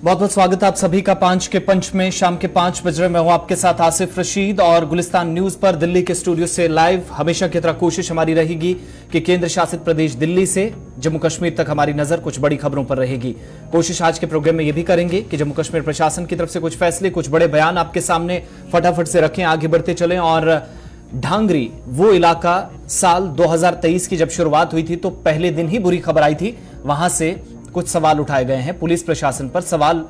बहुत बहुत स्वागत है आप सभी का पांच के पंच में। शाम के 5 बज रहे मैं हूं आपके साथ आसिफ रशीद और गुलिस्तान न्यूज पर दिल्ली के स्टूडियो से लाइव। हमेशा की तरह कोशिश हमारी रहेगी कि केंद्र शासित प्रदेश दिल्ली से जम्मू कश्मीर तक हमारी नजर कुछ बड़ी खबरों पर रहेगी। कोशिश आज के प्रोग्राम में यह भी करेंगे कि जम्मू कश्मीर प्रशासन की तरफ से कुछ फैसले, कुछ बड़े बयान आपके सामने फटाफट से रखें, आगे बढ़ते चलें। और ढांगरी वो इलाका साल 2023 की जब शुरुआत हुई थी तो पहले दिन ही बुरी खबर आई थी, वहां से कुछ सवाल उठाए गए हैं पुलिस प्रशासन पर, सवाल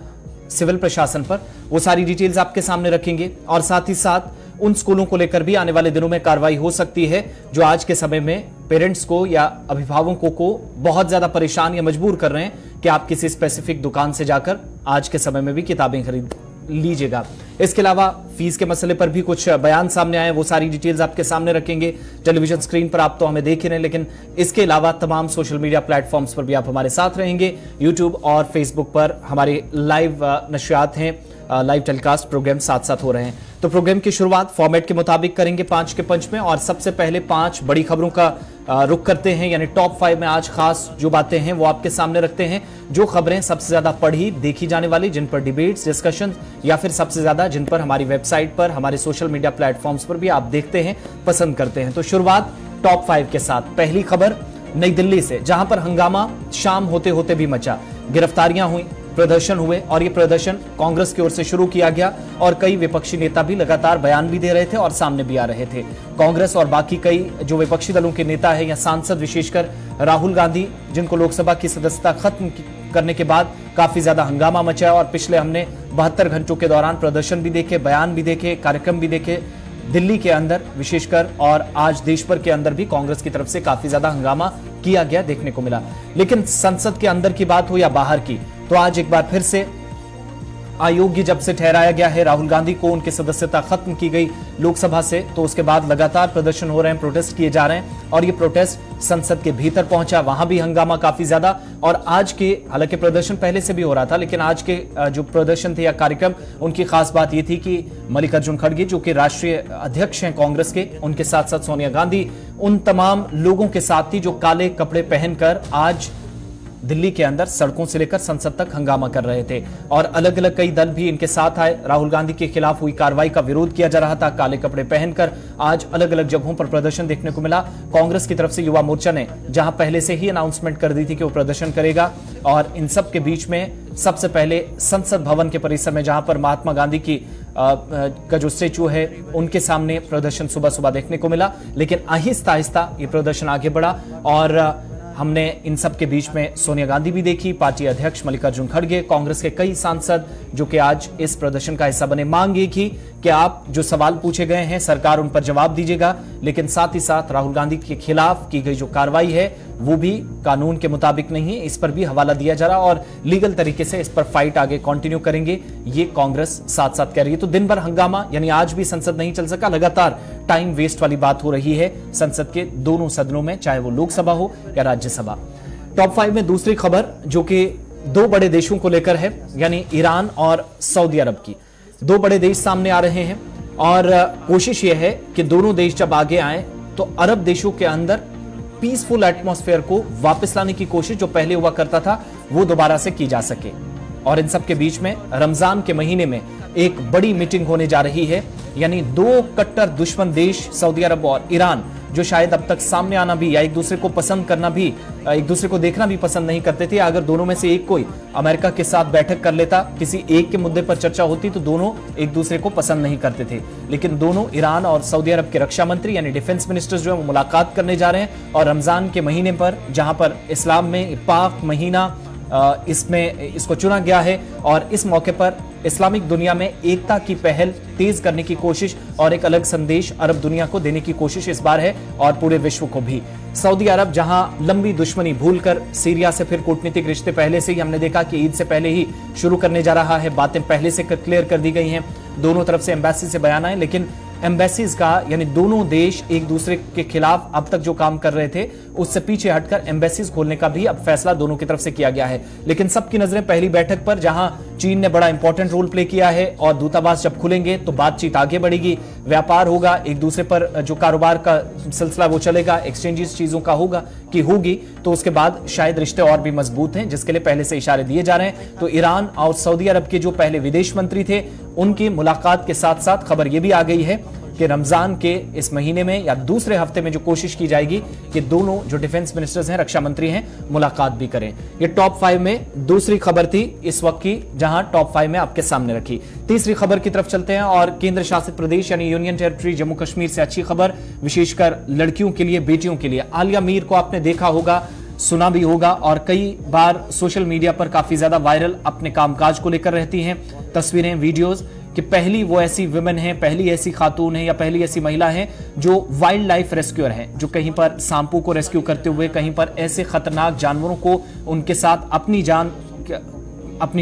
सिविल प्रशासन पर। वो सारी डिटेल्स आपके सामने रखेंगे और साथ ही साथ उन स्कूलों को लेकर भी आने वाले दिनों में कार्रवाई हो सकती है जो आज के समय में पेरेंट्स को या अभिभावकों को बहुत ज्यादा परेशान या मजबूर कर रहे हैं कि आप किसी स्पेसिफिक दुकान से जाकर आज के समय में भी किताबें खरीद लीजिएगा। इसके अलावा फीस के मसले पर भी कुछ बयान सामने आए, वो सारी डिटेल्स आपके सामने रखेंगे। टेलीविजन स्क्रीन पर आप तो हमें देख ही रहे हैं, लेकिन इसके अलावा तमाम सोशल मीडिया प्लेटफॉर्म्स पर भी आप हमारे साथ रहेंगे। यूट्यूब और फेसबुक पर हमारे लाइव नशियात हैं, लाइव टेलीकास्ट प्रोग्राम साथ साथ हो रहे हैं। तो प्रोग्राम की शुरुआत फॉर्मेट के मुताबिक करेंगे 5 के पंच में और सबसे पहले 5 बड़ी खबरों का रुख करते हैं, यानी टॉप 5 में आज खास जो बातें हैं वो आपके सामने रखते हैं। जो खबरें सबसे ज्यादा पढ़ी देखी जाने वाली, जिन पर डिबेट्स, डिस्कशन या फिर सबसे ज्यादा जिन पर हमारी वेबसाइट पर, हमारे सोशल मीडिया प्लेटफॉर्म्स पर भी आप देखते हैं, पसंद करते हैं। तो शुरुआत टॉप 5 के साथ। पहली खबर नई दिल्ली से, जहां पर हंगामा शाम होते होते भी मचा, गिरफ्तारियां हुई, प्रदर्शन हुए और ये प्रदर्शन कांग्रेस की ओर से शुरू किया गया और कई विपक्षी नेता भी लगातार बयान भी दे रहे थे और सामने भी आ रहे थे। कांग्रेस और बाकी कई जो विपक्षी दलों के नेता है या सांसद, विशेषकर राहुल गांधी, जिनको लोकसभा की सदस्यता खत्म करने के बाद काफी ज्यादा हंगामा मचा और पिछले हमने 72 घंटों के दौरान प्रदर्शन भी देखे, बयान भी देखे, कार्यक्रम भी देखे दिल्ली के अंदर विशेषकर, और आज देश भर के अंदर भी कांग्रेस की तरफ से काफी ज्यादा हंगामा किया गया देखने को मिला। लेकिन संसद के अंदर की बात हो या बाहर की, तो आज एक बार फिर से अयोग्य जब से ठहराया गया है राहुल गांधी को, उनकी सदस्यता खत्म की गई लोकसभा से, तो उसके बाद लगातार प्रदर्शन हो रहे हैं, प्रोटेस्ट किए जा रहे हैं और ये प्रोटेस्ट संसद के भीतर पहुंचा, वहां भी हंगामा काफी ज्यादा। और आज के, हालांकि प्रदर्शन पहले से भी हो रहा था, लेकिन आज के जो प्रदर्शन थे या कार्यक्रम, उनकी खास बात यह थी कि मल्लिकार्जुन खड़गे जो कि राष्ट्रीय अध्यक्ष हैं कांग्रेस के, उनके साथ साथ सोनिया गांधी, उन तमाम लोगों के साथ थी जो काले कपड़े पहनकर आज दिल्ली के अंदर सड़कों से लेकर संसद तक हंगामा कर रहे थे। और अलग अलग कई दल भी इनके साथ आए। राहुल गांधी के खिलाफ हुई कार्रवाई का विरोध किया जा रहा था, काले कपड़े पहनकर आज अलग अलग जगहों पर प्रदर्शन देखने को मिला। कांग्रेस की तरफ से युवा मोर्चा ने जहां पहले से ही अनाउंसमेंट कर दी थी कि वो प्रदर्शन करेगा, और इन सब के बीच में सबसे पहले संसद भवन के परिसर में, जहां पर महात्मा गांधी की का जो स्टेचू है उनके सामने प्रदर्शन सुबह सुबह देखने को मिला। लेकिन आहिस्ता आहिस्ता ये प्रदर्शन आगे बढ़ा और हमने इन सब के बीच में सोनिया गांधी भी देखी, पार्टी अध्यक्ष मल्लिकार्जुन खड़गे, कांग्रेस के कई सांसद जो कि आज इस प्रदर्शन का हिस्सा बने। मांग ये की कि आप जो सवाल पूछे गए हैं सरकार उन पर जवाब दीजिएगा, लेकिन साथ ही साथ राहुल गांधी के खिलाफ की गई जो कार्रवाई है वो भी कानून के मुताबिक नहीं है, इस पर भी हवाला दिया जा रहा और लीगल तरीके से इस पर फाइट आगे कंटिन्यू करेंगे, ये कांग्रेस साथ साथ कह रही है। तो दिन भर हंगामा, यानी आज भी संसद नहीं चल सका, लगातार टाइम वेस्ट वाली बात हो रही है संसद के दोनों सदनों में, चाहे वो लोकसभा हो या राज्यसभा। टॉप 5 में दूसरी खबर जो कि 2 बड़े देशों को लेकर है, यानी ईरान और सऊदी अरब की। 2 बड़े देश सामने आ रहे हैं और कोशिश यह है कि दोनों देश जब आगे आए तो अरब देशों के अंदर पीसफुल एटमॉस्फेयर को वापस लाने की कोशिश जो पहले हुआ करता था वो दोबारा से की जा सके। और इन सब के बीच में रमजान के महीने में एक बड़ी मीटिंग होने जा रही है, यानी 2 कट्टर दुश्मन देश सऊदी अरब और ईरान, जो शायद अब तक सामने आना भी या एक दूसरे को पसंद करना भी, एक दूसरे को देखना भी पसंद नहीं करते थे। अगर दोनों में से एक कोई अमेरिका के साथ बैठक कर लेता, किसी एक के मुद्दे पर चर्चा होती, तो दोनों एक दूसरे को पसंद नहीं करते थे। लेकिन दोनों ईरान और सऊदी अरब के रक्षा मंत्री यानी डिफेंस मिनिस्टर्स जो है वो मुलाकात करने जा रहे हैं। और रमजान के महीने पर, जहां पर इस्लाम में पाक महीना इसमें इसको चुना गया है, और इस मौके पर इस्लामिक दुनिया में एकता की पहल तेज करने की कोशिश और एक अलग संदेश अरब दुनिया को देने की कोशिश इस बार है और पूरे विश्व को भी। सऊदी अरब जहां लंबी दुश्मनी भूलकर सीरिया से फिर कूटनीतिक रिश्ते पहले से ही हमने देखा कि ईद से पहले ही शुरू करने जा रहा है, बातें पहले से क्लियर कर दी गई हैं, दोनों तरफ से एम्बेसी से बयान आए, लेकिन एम्बेसीज का, यानी दोनों देश एक दूसरे के खिलाफ अब तक जो काम कर रहे थे उससे पीछे हटकर एम्बेसीज खोलने का भी अब फैसला दोनों की तरफ से किया गया है। लेकिन सबकी नजरें पहली बैठक पर, जहां चीन ने बड़ा इंपॉर्टेंट रोल प्ले किया है और दूतावास जब खुलेंगे तो बातचीत आगे बढ़ेगी। व्यापार होगा, एक दूसरे पर जो कारोबार का सिलसिला वो चलेगा, एक्सचेंजेस चीजों का होगी, तो उसके बाद शायद रिश्ते और भी मजबूत हैं, जिसके लिए पहले से इशारे दिए जा रहे हैं। तो ईरान और सऊदी अरब के जो पहले विदेश मंत्री थे, उनकी मुलाकात के साथ साथ खबर यह भी आ गई है कि रमजान के इस महीने में या दूसरे हफ्ते में जो कोशिश की जाएगी कि दोनों जो डिफेंस मिनिस्टर्स हैं, रक्षा मंत्री हैं, मुलाकात भी करें। ये टॉप 5 में दूसरी खबर थी इस वक्त की, जहां टॉप 5 में आपके सामने रखी। तीसरी खबर की तरफ चलते हैं और केंद्र शासित प्रदेश यानी यूनियन टेरिटरी जम्मू कश्मीर से अच्छी खबर, विशेषकर लड़कियों के लिए, बेटियों के लिए। आलिया मीर को आपने देखा होगा, सुना भी होगा और कई बार सोशल मीडिया पर काफी ज्यादा वायरल अपने कामकाज को लेकर रहती हैं, तस्वीरें, वीडियोस, कि पहली वो ऐसी वुमेन है, पहली ऐसी खातून है या पहली ऐसी महिला है जो वाइल्ड लाइफ रेस्क्यूअर है, जो कहीं पर सांपों को रेस्क्यू करते हुए, कहीं पर ऐसे खतरनाक जानवरों को उनके साथ अपनी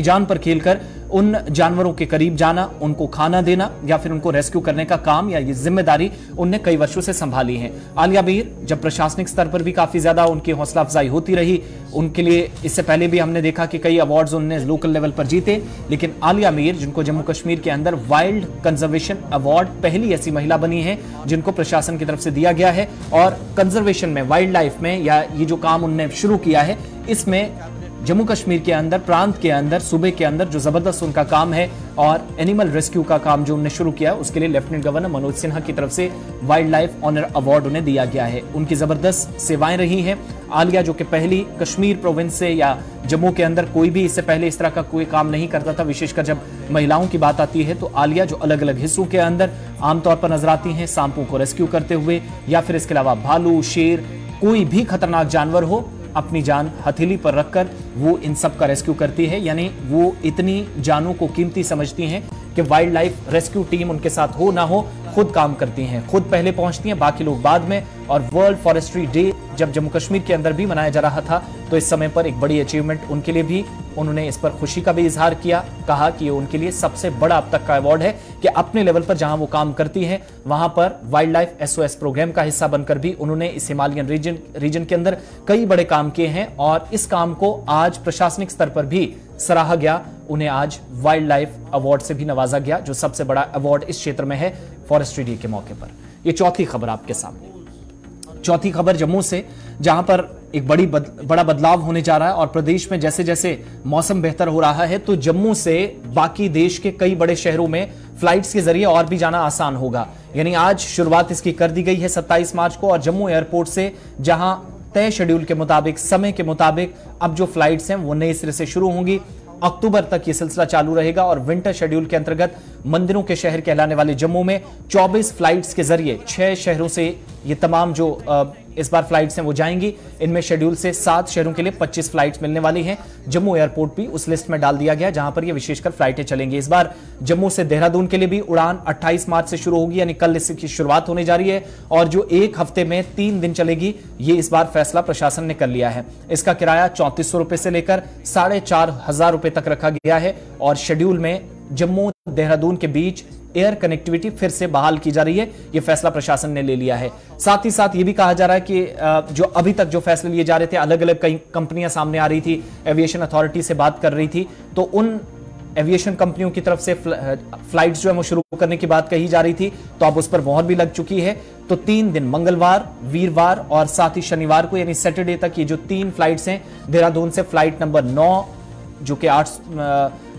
जान पर खेलकर उन जानवरों के करीब जाना, उनको खाना देना या फिर उनको रेस्क्यू करने का काम या ये जिम्मेदारी उनने कई वर्षों से संभाली है। आलिया मीर जब प्रशासनिक स्तर पर भी काफी ज्यादा उनकी हौसला अफजाई होती रही, उनके लिए इससे पहले भी हमने देखा कि कई अवार्ड्स उन्होंने लोकल लेवल पर जीते, लेकिन आलिया मीर जिनको जम्मू कश्मीर के अंदर वाइल्ड कंजर्वेशन अवार्ड, पहली ऐसी महिला बनी है जिनको प्रशासन की तरफ से दिया गया है। और कंजर्वेशन में, वाइल्ड लाइफ में, या ये जो काम उन्होंने शुरू किया है, इसमें जम्मू कश्मीर के अंदर, प्रांत के अंदर, सूबे के अंदर जो जबरदस्त उनका काम है और एनिमल रेस्क्यू का काम जो उन्होंने शुरू किया, उसके लिए लेफ्टिनेंट गवर्नर मनोज सिन्हा की तरफ से वाइल्ड लाइफ ऑनर अवार्ड उन्हें दिया गया है। उनकी जबरदस्त सेवाएं रही हैं। आलिया जो कि पहली कश्मीर प्रोविंस से या जम्मू के अंदर कोई भी इससे पहले इस तरह का कोई काम नहीं करता था, विशेषकर जब महिलाओं की बात आती है, तो आलिया जो अलग अलग हिस्सों के अंदर आमतौर पर नजर आती हैं, सांपों को रेस्क्यू करते हुए या फिर इसके अलावा भालू, शेर, कोई भी खतरनाक जानवर हो, अपनी जान हथेली पर रखकर वो इन सब का रेस्क्यू करती है। यानी वो इतनी जानों को कीमती समझती हैं कि वाइल्ड लाइफ रेस्क्यू टीम उनके साथ हो ना हो, खुद काम करती हैं, खुद पहले पहुंचती हैं, बाकी लोग बाद में। और वर्ल्ड फॉरेस्ट्री डे जब जम्मू कश्मीर के अंदर भी मनाया जा रहा था, तो इस समय पर एक बड़ी अचीवमेंट उनके लिए भी, उन्होंने इस पर खुशी का भी इजहार किया, कहा कि ये उनके लिए सबसे बड़ा अब तक का अवार्ड है कि अपने लेवल पर जहां वो काम करती हैं, वहां पर वाइल्ड लाइफ SOS प्रोग्राम का हिस्सा बनकर भी उन्होंने इस हिमालयन रीजन के अंदर कई बड़े काम किए हैं। और इस काम को आज प्रशासनिक स्तर पर भी सराहा गया, उन्हें आज वाइल्ड लाइफ अवार्ड से भी नवाजा गया, जो सबसे बड़ा अवार्ड इस क्षेत्र में है फॉरेस्ट्री डे के मौके पर। ये चौथी खबर आपके सामने। चौथी खबर जम्मू से, जहां पर एक बड़ा बदलाव होने जा रहा है और प्रदेश में जैसे जैसे मौसम बेहतर हो रहा है, तो जम्मू से बाकी देश के कई बड़े शहरों में फ्लाइट्स के जरिए और भी जाना आसान होगा। यानी आज शुरुआत इसकी कर दी गई है 27 मार्च को, और जम्मू एयरपोर्ट से जहां तय शेड्यूल के मुताबिक, समय के मुताबिक अब जो फ्लाइट्स हैं वो नए सिरे से शुरू होंगी। अक्टूबर तक ये सिलसिला चालू रहेगा और विंटर शेड्यूल के अंतर्गत मंदिरों के शहर कहलाने वाले जम्मू में 24 फ्लाइट्स के जरिए 6 शहरों से ये तमाम जो इस बार फ्लाइट्स हैं वो जाएंगी। इनमें शेड्यूल से 7 शहरों के लिए 25 फ्लाइट्स मिलने वाली हैं। जम्मू एयरपोर्ट भी उस लिस्ट में डाल दिया गया जहां पर ये विशेषकर फ्लाइटें चलेंगी। इस बार जम्मू से देहरादून के लिए भी उड़ान 28 मार्च से शुरू होगी, यानी कल इसकी शुरुआत होने जा रही है, और जो एक हफ्ते में 3 दिन चलेगी, ये इस बार फैसला प्रशासन ने कर लिया है। इसका किराया 3400 रुपए से लेकर 4500 रुपए तक रखा गया है और शेड्यूल में जम्मू देहरादून के बीच एयर कनेक्टिविटी फिर से बहाल की जा रही है। यह फैसला प्रशासन ने ले लिया है। साथ ही साथ यह भी कहा जा रहा है कि जो अभी तक जो फैसले लिए जा रहे थे, अलग अलग कई कंपनियां सामने आ रही थी, एविएशन अथॉरिटी से बात कर रही थी, तो उन एविएशन कंपनियों की तरफ से फ्लाइट्स जो है वो शुरू करने की बात कही जा रही थी, तो अब उस पर मोहर भी लग चुकी है। तो 3 दिन, मंगलवार, वीरवार और साथ ही शनिवार को, यानी सैटरडे तक ये जो 3 फ्लाइट्स हैं, देहरादून से फ्लाइट नंबर 9 जो कि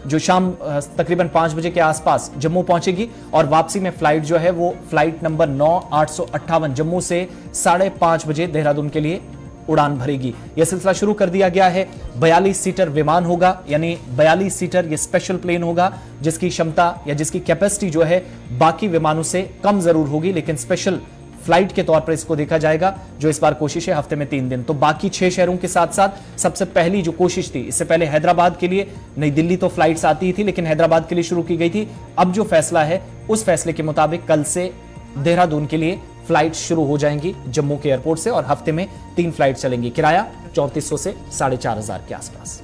जो शाम तकरीबन 5 बजे के आसपास जम्मू पहुंचेगी, और वापसी में फ्लाइट जो है वो फ्लाइट नंबर 9 858 जम्मू से 5:30 बजे देहरादून के लिए उड़ान भरेगी। यह सिलसिला शुरू कर दिया गया है। 42 सीटर विमान होगा, यानी 42 सीटर ये स्पेशल प्लेन होगा, जिसकी क्षमता या जिसकी कैपेसिटी जो है बाकी विमानों से कम जरूर होगी, लेकिन स्पेशल फ्लाइट के तौर पर इसको देखा जाएगा। जो इस बार कोशिश है हफ्ते में 3 दिन। तो बाकी 6 शहरों के साथ साथ सबसे पहली जो कोशिश थी, इससे पहले हैदराबाद के लिए, नई दिल्ली तो फ्लाइट्स आती ही थी, लेकिन हैदराबाद के लिए शुरू की गई थी। अब जो फैसला है उस फैसले के मुताबिक कल से देहरादून के लिए फ्लाइट शुरू हो जाएंगी जम्मू के एयरपोर्ट से, और हफ्ते में 3 फ्लाइट चलेंगी। किराया 3400 से 4500 के आसपास।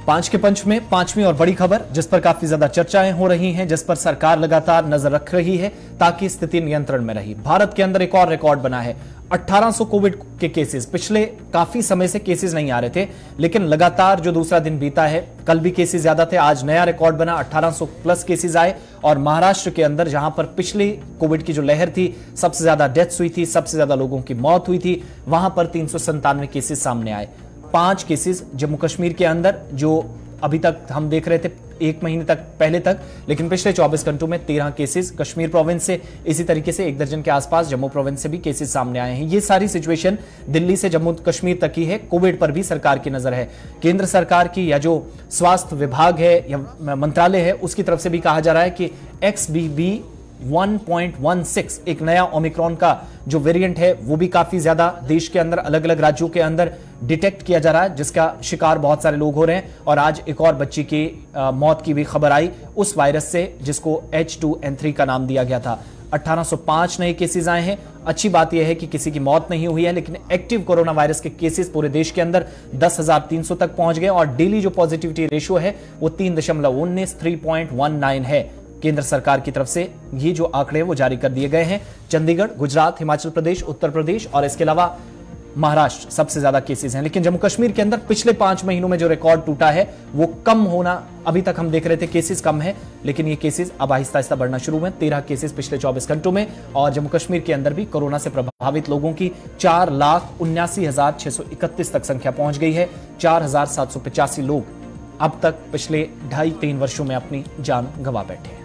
5 के पंच में 5वीं और बड़ी खबर, जिस पर काफी ज्यादा चर्चाएं हो रही हैं, जिस पर सरकार लगातार नजर रख रही है ताकि स्थिति नियंत्रण में रही। भारत के अंदर एक और रिकॉर्ड बना है। 1800 कोविड के केसेस, पिछले काफी समय से केसेस नहीं आ रहे थे, लेकिन लगातार जो दूसरा दिन बीता है, कल भी केसेस ज्यादा थे, आज नया रिकॉर्ड बना, 1800 प्लस केसेस आए। और महाराष्ट्र के अंदर जहां पर पिछली कोविड की जो लहर थी, सबसे ज्यादा डेथ्स हुई थी, सबसे ज्यादा लोगों की मौत हुई थी, वहां पर 397 केसेस सामने आए। 5 केसेस जम्मू कश्मीर के अंदर, जो अभी तक हम देख रहे थे 1 महीने तक पहले तक, लेकिन पिछले 24 घंटों में 13 केसेस कश्मीर प्रोविंस से, इसी तरीके से 1 दर्जन के आसपास जम्मू प्रोविंस से भी केसेस सामने आए हैं। ये सारी सिचुएशन दिल्ली से जम्मू कश्मीर तक की है। कोविड पर भी सरकार की नजर है। केंद्र सरकार की या जो स्वास्थ्य विभाग है या मंत्रालय है, उसकी तरफ से भी कहा जा रहा है कि XBB 1.16 एक नया ओमिक्रॉन का जो वेरिएंट है, वो भी काफी ज्यादा देश के अंदर अलग अलग राज्यों के अंदर डिटेक्ट किया जा रहा है, जिसका शिकार बहुत सारे लोग हो रहे हैं। और आज एक और बच्ची की मौत की भी खबर आई उस वायरस से, जिसको H2N3 का नाम दिया गया था। 1805 नए केसेस आए हैं। अच्छी बात यह है कि किसी की मौत नहीं हुई है, लेकिन एक्टिव कोरोना वायरस के केसेस पूरे देश के अंदर 10,300 तक पहुंच गए और डेली जो पॉजिटिविटी रेशियो है वो 3.19 है। केंद्र सरकार की तरफ से ये जो आंकड़े वो जारी कर दिए गए हैं। चंडीगढ़, गुजरात, हिमाचल प्रदेश, उत्तर प्रदेश और इसके अलावा महाराष्ट्र सबसे ज्यादा केसेस हैं। लेकिन जम्मू कश्मीर के अंदर पिछले 5 महीनों में जो रिकॉर्ड टूटा है वो कम होना, अभी तक हम देख रहे थे केसेस कम है, लेकिन ये केसेस अब आहिस्ता आहिस्ता बढ़ना शुरू हुए। 13 केसेस पिछले 24 घंटों में। और जम्मू कश्मीर के अंदर भी कोरोना से प्रभावित लोगों की 4,79,631 तक संख्या पहुंच गई है। 4,785 लोग अब तक पिछले 2.5-3 वर्षों में अपनी जान गंवा बैठे हैं।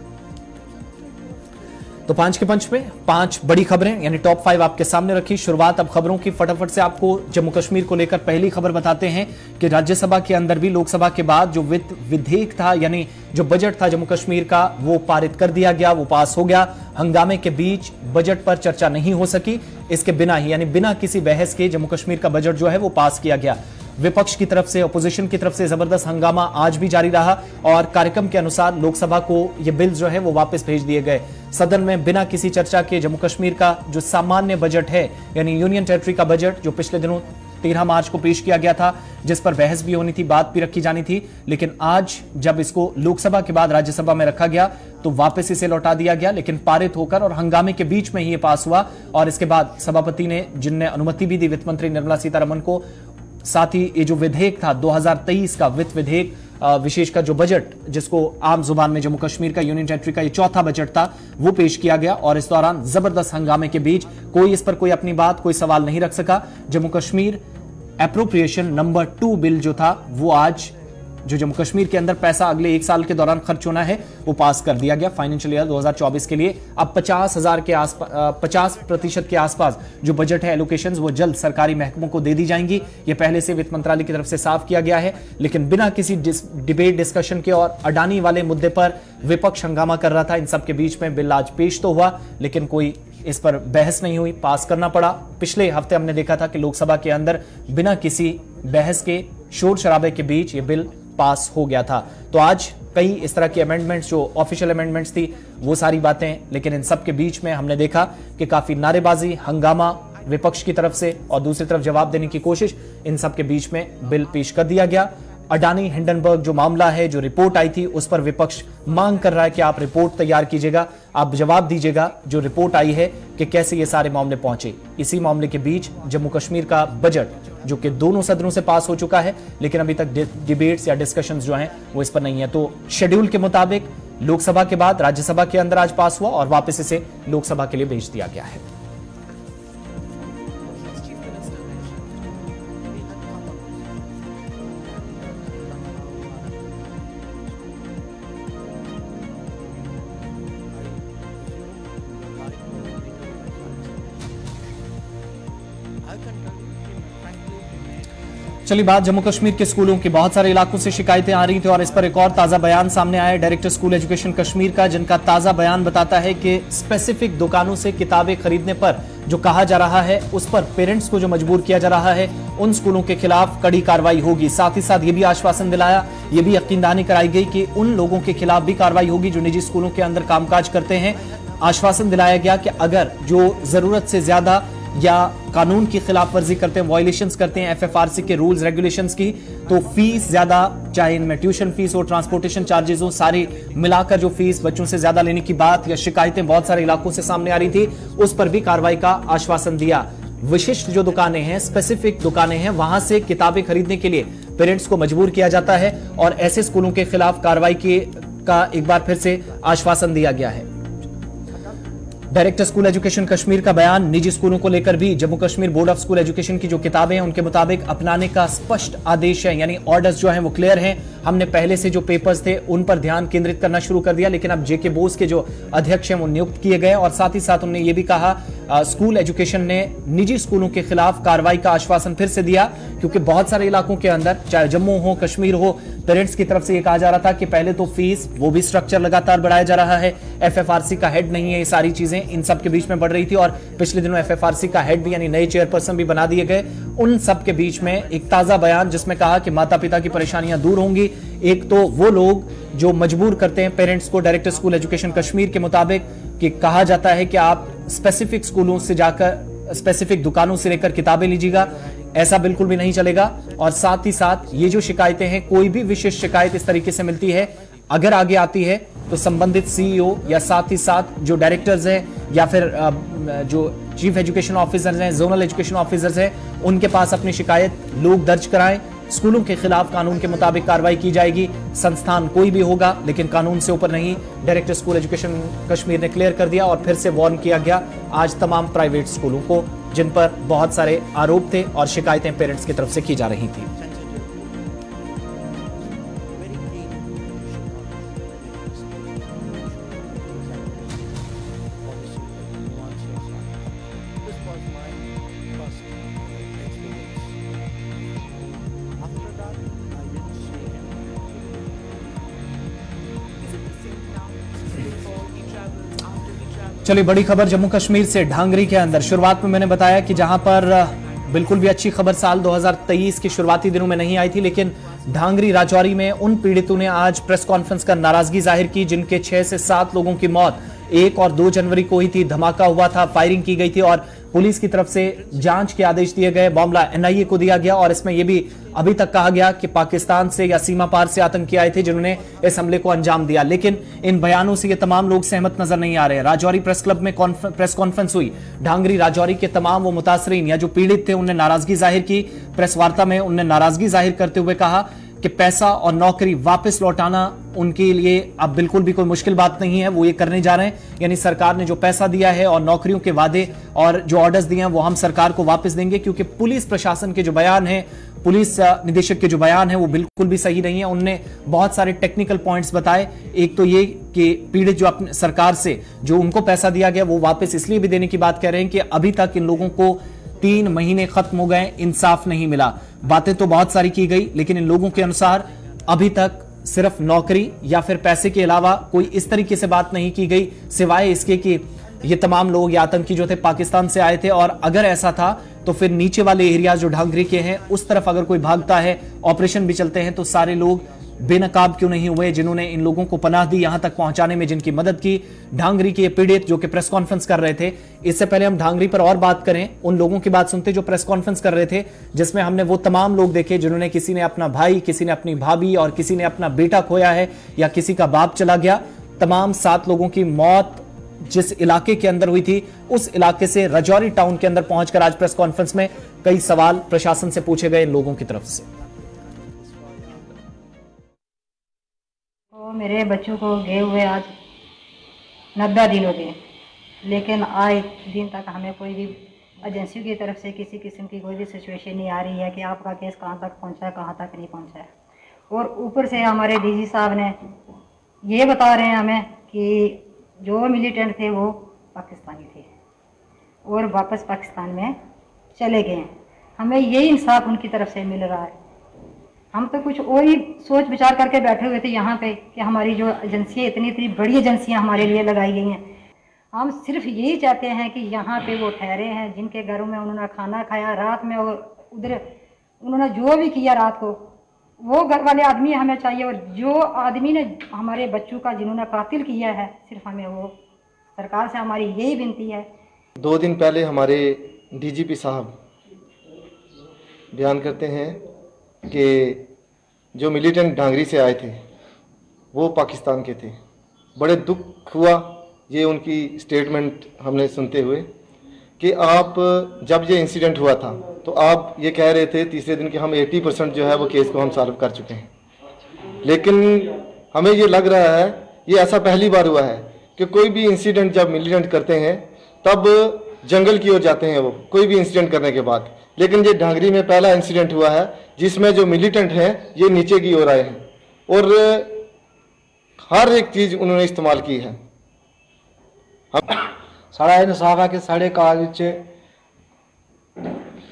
तो 5 के पंच में 5 बड़ी खबरें यानी टॉप 5 आपके सामने रखी। शुरुआत अब खबरों की फटाफट से आपको जम्मू कश्मीर को लेकर पहली खबर बताते हैं कि राज्यसभा के अंदर भी लोकसभा के बाद जो वित्त विधेयक था यानी जो बजट था जम्मू कश्मीर का, वो पारित कर दिया गया, वो पास हो गया। हंगामे के बीच बजट पर चर्चा नहीं हो सकी, इसके बिना ही यानी बिना किसी बहस के जम्मू कश्मीर का बजट जो है वो पास किया गया। विपक्ष की तरफ से, अपोजिशन की तरफ से जबरदस्त हंगामा आज भी जारी रहा और कार्यक्रम के अनुसार लोकसभा को ये बिल जो है वो वापस भेज दिए गए। सदन में बिना किसी चर्चा के जम्मू कश्मीर का जो सामान्य बजट है यानी यूनियन टेरिटरी का बजट, जो पिछले दिनों 13 मार्च को पेश किया गया था, जिस पर बहस भी होनी थी, बात भी रखी जानी थी, लेकिन आज जब इसको लोकसभा के बाद राज्यसभा में रखा गया तो वापस इसे लौटा दिया गया, लेकिन पारित होकर और हंगामे के बीच में ही ये पास हुआ। और इसके बाद सभापति ने, जिनने अनुमति भी दी वित्त मंत्री निर्मला सीतारमण को, साथ ही ये जो विधेयक था 2023 का वित्त विधेयक, विशेष का जो बजट, जिसको आम जुबान में जम्मू कश्मीर का यूनियन टेरिटरी का ये चौथा बजट था, वो पेश किया गया। और इस दौरान जबरदस्त हंगामे के बीच कोई इस पर कोई अपनी बात, कोई सवाल नहीं रख सका। Jammu Kashmir appropriation number 2 bill जो था वो आज, जो जम्मू कश्मीर के अंदर पैसा अगले 1 साल के दौरान खर्च होना है, वो पास कर दिया गया फाइनेंशियल ईयर 2024 के लिए। अब 50,000 के आसपास, 50% के आसपास जो बजट है एलोकेशंस, वो जल्द सरकारी महकमों को दे दी जाएंगी। ये पहले से वित्त मंत्रालय की तरफ से साफ किया गया है, लेकिन बिना किसी डिबेट डिस्कशन के और अडानी वाले मुद्दे पर विपक्ष हंगामा कर रहा था। इन सबके बीच में बिल आज पेश तो हुआ, लेकिन कोई इस पर बहस नहीं हुई, पास करना पड़ा। पिछले हफ्ते हमने देखा था कि लोकसभा के अंदर बिना किसी बहस के, शोर शराबे के बीच ये बिल पास हो गया था। तो आज कई इस तरह की अमेंडमेंट्स, जो ऑफिशियल अमेंडमेंट्स थी, वो सारी बातें, लेकिन इन सब के बीच में हमने देखा कि काफी नारेबाजी, हंगामा विपक्ष की तरफ से और दूसरी तरफ जवाब देने की कोशिश, इन सब के बीच में बिल पेश कर दिया गया। अडानी हिंडनबर्ग जो मामला है, जो रिपोर्ट आई थी, उस पर विपक्ष मांग कर रहा है कि आप रिपोर्ट तैयार कीजिएगा, आप जवाब दीजिएगा जो रिपोर्ट आई है कि कैसे ये सारे मामले पहुंचे। इसी मामले के बीच जम्मू कश्मीर का बजट, जो कि दोनों सदनों से पास हो चुका है, लेकिन अभी तक डिबेट्स या डिस्कशंस जो हैं वो इस पर नहीं है। तो शेड्यूल के मुताबिक लोकसभा के बाद राज्यसभा के अंदर आज पास हुआ और वापस इसे लोकसभा के लिए भेज दिया गया है। चलिए बात जम्मू कश्मीर के स्कूलों की। बहुत सारे इलाकों से शिकायतें आ रही थी और इस पर एक और ताजा बयान सामने आया है डायरेक्टर स्कूल एजुकेशन कश्मीर का, जिनका ताजा बयान बताता है कि स्पेसिफिक दुकानों से किताबें खरीदने पर जो कहा जा रहा है, उस पर पेरेंट्स को जो मजबूर किया जा रहा है, उन स्कूलों के खिलाफ कड़ी कार्रवाई होगी। साथ ही साथ ये भी आश्वासन दिलाया, ये भी यकीनदहानी कराई गई कि उन लोगों के खिलाफ भी कार्रवाई होगी जो निजी स्कूलों के अंदर कामकाज करते हैं। आश्वासन दिलाया गया कि अगर जो जरूरत से ज्यादा या कानून की खिलाफ वर्जी करते हैं, वायलेशंस करते हैं एफएफआरसी के रूल्स रेगुलेशंस की, तो फीस ज्यादा, चाहे इनमें ट्यूशन फीस हो, ट्रांसपोर्टेशन चार्जेस हो, सारी मिलाकर जो फीस बच्चों से ज्यादा लेने की बात या शिकायतें बहुत सारे इलाकों से सामने आ रही थी, उस पर भी कार्रवाई का आश्वासन दिया। विशिष्ट जो दुकानें हैं, स्पेसिफिक दुकानें हैं, वहां से किताबें खरीदने के लिए पेरेंट्स को मजबूर किया जाता है और ऐसे स्कूलों के खिलाफ कार्रवाई का एक बार फिर से आश्वासन दिया गया है। डायरेक्टर स्कूल एजुकेशन कश्मीर का बयान, निजी स्कूलों को लेकर भी Jammu Kashmir board of school education की जो किताबें हैं उनके मुताबिक अपनाने का स्पष्ट आदेश है, यानी ऑर्डर्स जो हैं वो क्लियर हैं। हमने पहले से जो पेपर्स थे उन पर ध्यान केंद्रित करना शुरू कर दिया, लेकिन अब जेके बोस के जो अध्यक्ष हैं वो नियुक्त किए गए और साथ ही साथ उन्होंने ये भी कहा, स्कूल एजुकेशन ने निजी स्कूलों के खिलाफ कार्रवाई का आश्वासन फिर से दिया, क्योंकि बहुत सारे इलाकों के अंदर, चाहे जम्मू हो, कश्मीर हो, पेरेंट्स की तरफ से ये कहा जा रहा था कि पहले तो फीस, वो भी स्ट्रक्चर लगातार बढ़ाया जा रहा है, एफएफआरसी का हेड नहीं है, ये सारी चीजें इन सब के बीच में बढ़ रही थी और पिछले दिनों एफएफआरसी का हेड भी यानी नए चेयरपर्सन भी बना दिए गए। उन सब के बीच में एक ताजा बयान जिसमें कहा कि माता पिता की परेशानियां दूर होंगी। एक तो वो लोग जो मजबूर करते हैं पेरेंट्स को, डायरेक्टर स्कूल एजुकेशन कश्मीर के मुताबिक कि कहा जाता है कि आप स्पेसिफिक स्कूलों से जाकर, स्पेसिफिक दुकानों से लेकर किताबें लीजिएगा, ऐसा बिल्कुल भी नहीं चलेगा। और साथ ही साथ ये जो शिकायतें हैं, कोई भी विशेष शिकायत इस तरीके से मिलती है, अगर आगे आती है तो संबंधित सीईओ या साथ ही साथ जो डायरेक्टर्स हैं या फिर जो चीफ एजुकेशन ऑफिसर्स हैं, जोनल एजुकेशन ऑफिसर्स हैं, उनके पास अपनी शिकायत लोग दर्ज कराएं। स्कूलों के खिलाफ कानून के मुताबिक कार्रवाई की जाएगी। संस्थान कोई भी होगा लेकिन कानून से ऊपर नहीं, डायरेक्टर स्कूल एजुकेशन कश्मीर ने क्लियर कर दिया और फिर से वार्न किया गया आज तमाम प्राइवेट स्कूलों को जिन पर बहुत सारे आरोप थे और शिकायतें पेरेंट्स की तरफ से की जा रही थी। चलिए बड़ी खबर जम्मू कश्मीर से, ढांगरी के अंदर। शुरुआत में मैंने बताया कि जहां पर बिल्कुल भी अच्छी खबर साल 2023 के शुरुआती दिनों में नहीं आई थी, लेकिन ढांगरी राजौरी में उन पीड़ितों ने आज प्रेस कॉन्फ्रेंस कर नाराजगी जाहिर की जिनके 6 से 7 लोगों की मौत 1 और 2 जनवरी को हुई थी। धमाका हुआ था, फायरिंग की गई थी और पुलिस की तरफ से जांच के आदेश दिए गए। मामला एनआईए को दिया गया और इसमें यह भी अभी तक कहा गया कि पाकिस्तान से या सीमा पार से आतंकी आए थे जिन्होंने इस हमले को अंजाम दिया। लेकिन इन बयानों से ये तमाम लोग सहमत नजर नहीं आ रहे। राजौरी प्रेस क्लब में प्रेस कॉन्फ्रेंस हुई। ढांगरी राजौरी के तमाम वो मुतासरीन या जो पीड़ित थे उन्होंने नाराजगी जाहिर की। प्रेस वार्ता में उन्होंने नाराजगी जाहिर करते हुए कहा कि पैसा और नौकरी वापस लौटाना उनके लिए अब बिल्कुल भी कोई मुश्किल बात नहीं है, वो ये करने जा रहे हैं। यानी सरकार ने जो पैसा दिया है और नौकरियों के वादे और जो ऑर्डर्स दिए हैं वो हम सरकार को वापस देंगे, क्योंकि पुलिस प्रशासन के जो बयान है, पुलिस निदेशक के जो बयान है वो बिल्कुल भी सही नहीं है। उन्होंने बहुत सारे टेक्निकल पॉइंट्स बताए। एक तो ये कि पीड़ित जो अपने सरकार से जो उनको पैसा दिया गया वो वापस इसलिए भी देने की बात कह रहे हैं कि अभी तक इन लोगों को 3 महीने खत्म हो गए, इंसाफ नहीं मिला। बातें तो बहुत सारी की गई लेकिन इन लोगों के अनुसार अभी तक सिर्फ नौकरी या फिर पैसे के अलावा कोई इस तरीके से बात नहीं की गई, सिवाय इसके कि ये तमाम लोग या आतंकी जो थे पाकिस्तान से आए थे और अगर ऐसा था तो फिर नीचे वाले एरियाज जो ढांगरी के हैं उस तरफ अगर कोई भागता है, ऑपरेशन भी चलते हैं, तो सारे लोग बेनकाब क्यों नहीं हुए जिन्होंने इन लोगों को पनाह दी, यहां तक पहुंचाने में जिनकी मदद की। ढांगरी के पीड़ित जो कि प्रेस कॉन्फ्रेंस कर रहे थे, इससे पहले हम ढांगरी पर और बात करें, उन लोगों की बात सुनते जो प्रेस कॉन्फ्रेंस कर रहे थे, जिसमें हमने वो तमाम लोग देखे जिन्होंने, किसी ने अपना भाई, किसी ने अपनी भाभी और किसी ने अपना बेटा खोया है या किसी का बाप चला गया। तमाम 7 लोगों की मौत जिस इलाके के अंदर हुई थी उस इलाके से राजौरी टाउन के अंदर पहुंचकर आज प्रेस कॉन्फ्रेंस में कई सवाल प्रशासन से पूछे गए लोगों की तरफ से। तो मेरे बच्चों को गए हुए आज 90 दिन हो गए, लेकिन आज दिन तक हमें कोई भी एजेंसियों की तरफ से किसी किस्म की कोई भी सिचुएशन नहीं आ रही है कि आपका केस कहाँ तक पहुँचा है, कहाँ तक नहीं पहुँचा है। और ऊपर से हमारे डीजी साहब ने ये बता रहे हैं हमें कि जो मिलिटेंट थे वो पाकिस्तानी थे और वापस पाकिस्तान में चले गए हैं। हमें यही इंसाफ उनकी तरफ से मिल रहा है। हम तो कुछ और ही सोच विचार करके बैठे हुए थे यहाँ पे कि हमारी जो एजेंसियाँ इतनी बड़ी एजेंसियाँ हमारे लिए लगाई गई हैं, हम सिर्फ यही चाहते हैं कि यहाँ पे वो ठहरे हैं जिनके घरों में उन्होंने खाना खाया रात में और उधर उन्होंने जो भी किया रात को, वो घर वाले आदमी हमें चाहिए। और जो आदमी ने हमारे बच्चों का जिन्होंने कातिल किया है, सिर्फ हमें वो, सरकार से हमारी यही विनती है। 2 दिन पहले हमारे डीजीपी साहब बयान करते हैं कि जो मिलिटेंट ढांगरी से आए थे वो पाकिस्तान के थे। बड़े दुख हुआ ये उनकी स्टेटमेंट हमने सुनते हुए, कि आप जब ये इंसिडेंट हुआ था तो आप ये कह रहे थे तीसरे दिन कि हम 80% जो है वो केस को हम सॉल्व कर चुके हैं, लेकिन हमें ये लग रहा है ये ऐसा पहली बार हुआ है कि कोई भी इंसिडेंट जब मिलिटेंट करते हैं तब जंगल की ओर जाते हैं वो, कोई भी इंसिडेंट करने के बाद। लेकिन ये ढांगरी में पहला इंसिडेंट हुआ है जिसमें जो मिलिटेंट हैं ये नीचे की ओर आए हैं और हर एक चीज उन्होंने इस्तेमाल की है। साढ़ा इंसाफ है कि साढ़े काज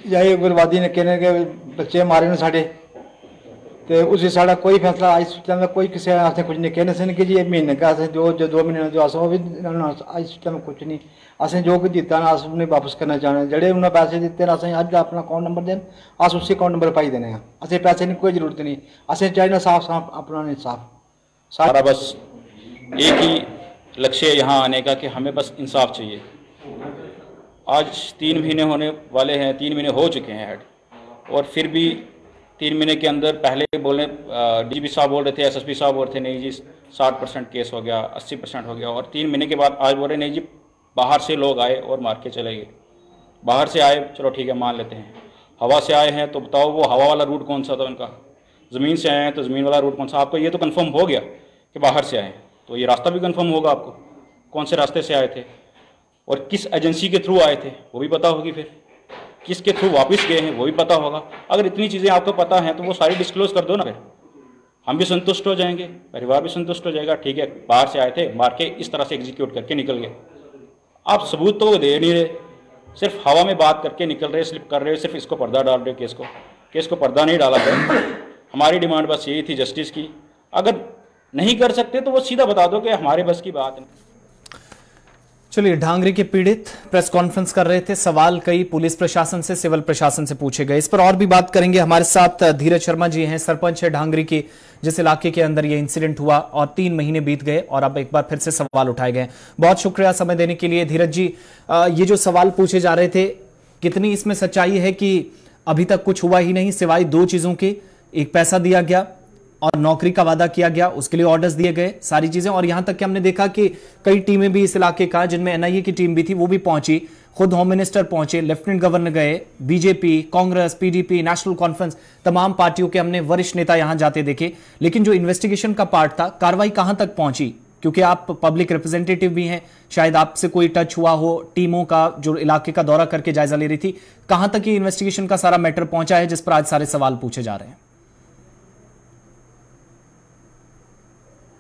यही उग्रवादी ने कहने के बच्चे मारे ने साढ़े, तो उसी साढ़ा कोई फैसला इस टाइम कोई किसी आसे कुछ नहीं कहने से कि जी महीने का असें जो 2 महीने जो अस भी इस टाइम कुछ नहीं, असें जो कुछ दिता ना अस उन्हें वापस करना चाहने, जेह्ड़े उन्हें पैसे दिते असें अज अपना अकाउंट नंबर देन अस उसी अकाउंट नंबर पाई देने, असें पैसे की कोई जरूरत नहीं, असें चाहिए साफ साफ अपना इंसाफ। सारा बस एक ही लक्ष्य है यहाँ आने का कि हमें बस इंसाफ चाहिए। आज 3 महीने होने वाले हैं, 3 महीने हो चुके हैं हेड, और फिर भी 3 महीने के अंदर पहले बोलने डीजीपी साहब बोल रहे थे, एसएसपी साहब बोल रहे थे नहीं जी 60% केस हो गया, 80% हो गया, और 3 महीने के बाद आज बोल रहे नहीं जी बाहर से लोग आए और मार के चले गए। बाहर से आए चलो ठीक है मान लेते हैं, हवा से आए हैं तो बताओ वो हवा वाला रूट कौन सा था उनका, ज़मीन से आए हैं तो ज़मीन वाला रूट कौन सा। आपको ये तो कंफर्म हो गया कि बाहर से आए हैं, तो ये रास्ता भी कंफर्म होगा आपको कौन से रास्ते से आए थे और किस एजेंसी के थ्रू आए थे वो भी पता होगी, फिर किसके थ्रू वापस गए हैं वो भी पता होगा। अगर इतनी चीज़ें आपको पता हैं तो वो सारी डिस्क्लोज कर दो ना, फिर हम भी संतुष्ट हो जाएंगे, परिवार भी संतुष्ट हो जाएगा। ठीक है बाहर से आए थे, मार के इस तरह से एग्जीक्यूट करके निकल गए, आप सबूत तो दे नहीं रहे, सिर्फ हवा में बात करके निकल रहे, स्लिप कर रहे, सिर्फ इसको पर्दा डाल रहे, केस को पर्दा नहीं डाला गया। हमारी डिमांड बस यही थी जस्टिस की, अगर नहीं कर सकते तो वो सीधा बता दो कि हमारे बस की बात नहीं। चलिए, ढांगरी के पीड़ित प्रेस कॉन्फ्रेंस कर रहे थे, सवाल कई पुलिस प्रशासन से, सिविल प्रशासन से पूछे गए। इस पर और भी बात करेंगे। हमारे साथ धीरज शर्मा जी हैं, सरपंच है ढांगरी के, जिस इलाके के अंदर ये इंसिडेंट हुआ और 3 महीने बीत गए और अब एक बार फिर से सवाल उठाए गए। बहुत शुक्रिया समय देने के लिए धीरज जी। ये जो सवाल पूछे जा रहे थे, कितनी इसमें सच्चाई है कि अभी तक कुछ हुआ ही नहीं सिवाय 2 चीजों के, एक पैसा दिया गया और नौकरी का वादा किया गया, उसके लिए ऑर्डर्स दिए गए, सारी चीजें, और यहां तक कि हमने देखा कि कई टीमें भी इस इलाके का, जिनमें एनआईए की टीम भी थी, वो भी पहुंची, खुद होम मिनिस्टर पहुंचे, लेफ्टिनेंट गवर्नर गए, BJP, Congress, PDP, national conference, तमाम पार्टियों के हमने वरिष्ठ नेता यहां जाते देखे। लेकिन जो इन्वेस्टिगेशन का पार्ट था, कार्रवाई कहां तक पहुंची? क्योंकि आप पब्लिक रिप्रेजेंटेटिव भी हैं, शायद आपसे कोई टच हुआ हो टीमों का जो इलाके का दौरा करके जायजा ले रही थी, कहां तक ये इन्वेस्टिगेशन का सारा मैटर पहुंचा है जिस पर आज सारे सवाल पूछे जा रहे हैं?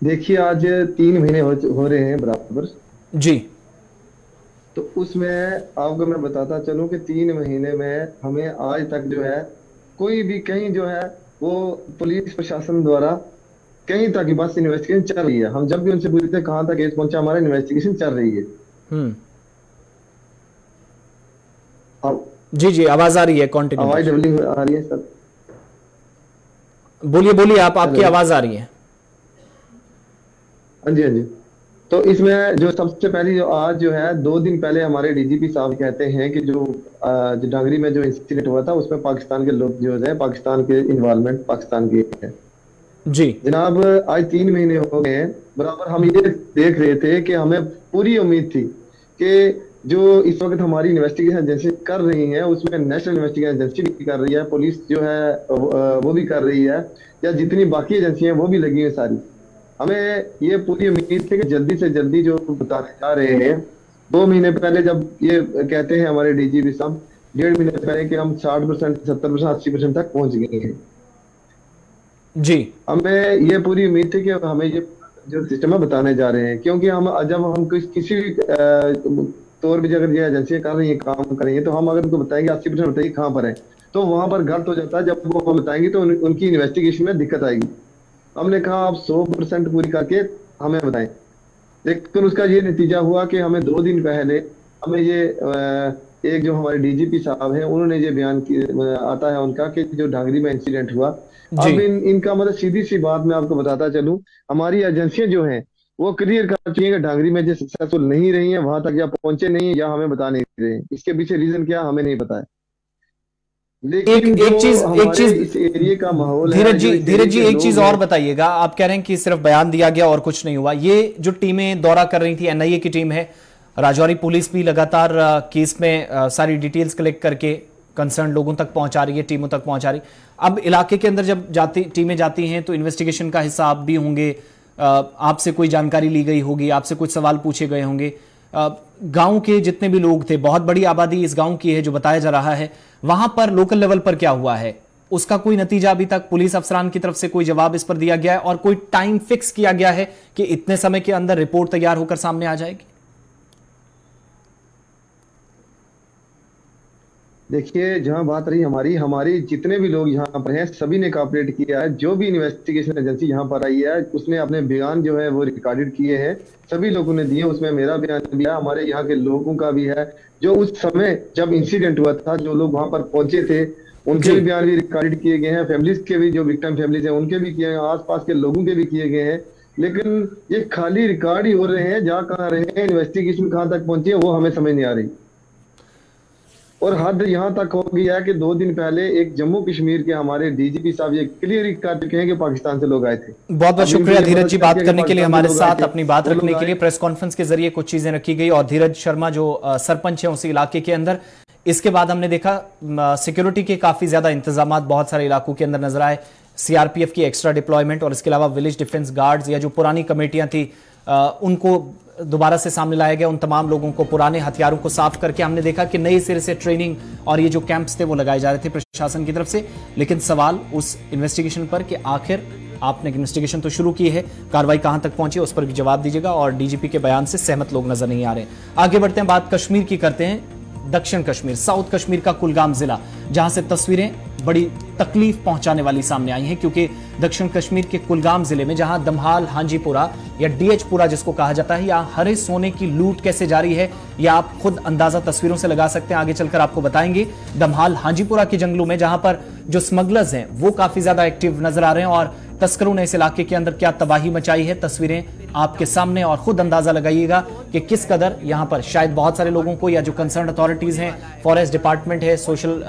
देखिए, आज 3 महीने हो रहे हैं बराबर जी, तो उसमें आपको मैं बताता चलूं कि 3 महीने में हमें आज तक जो है कोई भी कहीं जो है वो पुलिस प्रशासन द्वारा कहीं तक बस इन्वेस्टिगेशन चल रही है। हम जब भी उनसे पूछते हैं कहां तक केस पहुंचा, हमारा इन्वेस्टिगेशन चल रही है। जी जी, आवाज आ रही है, कंटिन्यू। आवाज डबलिंग आ रही है सर? बोलिए, आपकी आवाज आ रही है। हाँ जी। तो इसमें जो सबसे पहले जो आज जो है 2 दिन पहले हमारे डीजीपी साहब कहते हैं कि जो ढांगरी में जो इंसिडेंट हुआ था उसमें पाकिस्तान के लोग जो है, पाकिस्तान के इन्वॉल्वमेंट पाकिस्तान की है। जी जनाब, आज 3 महीने हो गए हैं बराबर। हम ये देख रहे थे कि हमें पूरी उम्मीद थी कि जो इस वक्त हमारी इन्वेस्टिगेशन एजेंसी कर रही है उसमें नेशनल इन्वेस्टिगेशन एजेंसी भी कर रही है, पुलिस जो है वो भी कर रही है, या जितनी बाकी एजेंसियां वो भी लगी है सारी। हमें ये पूरी उम्मीद थी कि जल्दी से जल्दी जो बताने जा रहे हैं, 2 महीने पहले जब ये कहते हैं हमारे डीजीपी साहब 1.5 महीने पहले कि हम 60%, 70%, 80% तक पहुंच गए हैं जी। हमें ये पूरी उम्मीद थी कि हमें ये जो सिस्टम है बताने जा रहे हैं, क्योंकि हम जब हम किसी भी तौर पर अगर ये एजेंसियां कर रही है, काम कर रही है, तो हम अगर उनको बताएंगे 80% बताइए कहाँ पर है, तो वहां पर गलत हो जाता है। जब वो बताएंगे तो उनकी इन्वेस्टिगेशन में दिक्कत आएगी। हमने कहा आप 100% पूरी करके हमें बताएं, लेकिन उसका ये नतीजा हुआ कि हमें 2 दिन पहले हमें ये एक जो हमारे डीजीपी साहब हैं उन्होंने ये बयान आता है उनका कि जो ढांगरी में इंसिडेंट हुआ। अब इनका मतलब सीधी सी बात मैं आपको बताता चलूं, हमारी एजेंसियां जो हैं वो क्लियर कर चुकी है कि ढांगरी में जो सक्सेसफुल नहीं रही है, वहां तक या पहुंचे नहीं है या हमें बता नहीं रहे। इसके पीछे रीजन क्या हमें नहीं पता है। एक चीज एरिया का माहौल, धीरज जी एक चीज और बताइएगा। आप कह रहे हैं कि सिर्फ बयान दिया गया और कुछ नहीं हुआ। ये जो टीमें दौरा कर रही थी, एनआईए की टीम है, राजौरी पुलिस भी लगातार केस में सारी डिटेल्स कलेक्ट करके कंसर्न लोगों तक पहुंचा रही है, टीमों तक पहुंचा रही। अब इलाके के अंदर जब टीमें जाती हैं तो इन्वेस्टिगेशन का हिस्सा आप भी होंगे, आपसे कोई जानकारी ली गई होगी, आपसे कुछ सवाल पूछे गए होंगे। गांव के जितने भी लोग थे, बहुत बड़ी आबादी इस गांव की है जो बताया जा रहा है, वहां पर लोकल लेवल पर क्या हुआ है उसका कोई नतीजा अभी तक पुलिस अफसरान की तरफ से कोई जवाब इस पर दिया गया है और कोई टाइम फिक्स किया गया है कि इतने समय के अंदर रिपोर्ट तैयार होकर सामने आ जाएगी? देखिए, जहां बात रही हमारी जितने भी लोग यहाँ पर हैं सभी ने कॉपरेट किया है। जो भी इन्वेस्टिगेशन एजेंसी यहाँ पर आई है उसने अपने बयान जो है वो रिकॉर्डेड किए हैं, सभी लोगों ने दिए। उसमें मेरा बयान भी है, हमारे यहाँ के लोगों का भी है। जो उस समय जब इंसिडेंट हुआ था, जो लोग वहां पर पहुंचे थे, उनके भी बयान भी रिकॉर्डेड किए गए हैं। फैमिलीज के भी, जो विक्टिम फैमिलीज हैं उनके भी किए हैं, आसपास के लोगों के भी किए गए हैं। लेकिन ये खाली रिकॉर्ड ही हो रहे हैं, जहाँ कहाँ रहे हैं, इन्वेस्टिगेशन कहाँ तक पहुंची है वो हमें समझ नहीं आ रही। और हद यहाँ तक हो गया है कि 2 दिन पहले एक जम्मू कश्मीर के हमारे डीजीपी साहब ये क्लियर कर चुके हैं कि पाकिस्तान से लोग आए थे। बहुत बहुत शुक्रिया धीरज जी बात करने के लिए, हमारे साथ अपनी बात रखने के लिए। प्रेस कॉन्फ्रेंस के जरिए कुछ चीजें रखी गई और धीरज शर्मा जो सरपंच है उसी इलाके के अंदर, इसके बाद हमने देखा सिक्योरिटी के काफी ज्यादा इंतजाम बहुत सारे इलाकों के अंदर नजर आए। सीआरपीएफ की एक्स्ट्रा डिप्लॉयमेंट और इसके अलावा विलेज डिफेंस गार्ड्स या जो पुरानी कमेटियां थी उनको दोबारा से सामने लाया गया। उन तमाम लोगों को, पुराने हथियारों को साफ करके हमने देखा कि नए सिरे से ट्रेनिंग और ये जो कैंप्स थे वो लगाए जा रहे थे प्रशासन की तरफ से। लेकिन सवाल उस इन्वेस्टिगेशन पर कि आखिर आपने इन्वेस्टिगेशन तो शुरू की है, कार्रवाई कहां तक पहुंची उस पर भी जवाब दीजिएगा। और डीजीपी के बयान से सहमत लोग नजर नहीं आ रहे। आगे बढ़ते हैं, बात कश्मीर की करते हैं। दक्षिण कश्मीर, साउथ कश्मीर का कुलगाम जिला, जहां से तस्वीरें बड़ी तकलीफ पहुंचाने वाली सामने आई हैं, क्योंकि दक्षिण कश्मीर के कुलगाम जिले में जहां दमहाल हांजीपुरा या डीएचपुरा जिसको कहा जाता है, यहां हरे सोने की लूट कैसे जारी है यह आप खुद अंदाजा तस्वीरों से लगा सकते हैं। आगे चलकर आपको बताएंगे। दमहाल हांजीपुरा के जंगलों में जहां पर जो स्मगलर्स हैं वो काफी ज्यादा एक्टिव नजर आ रहे हैं और तस्करों ने इस इलाके के अंदर क्या तबाही मचाई है, तस्वीरें आपके सामने और खुद अंदाजा लगाइएगा कि किस कदर यहां पर शायद बहुत सारे लोगों को या जो कंसर्न अथॉरिटीज हैं, फॉरेस्ट डिपार्टमेंट है, सोशल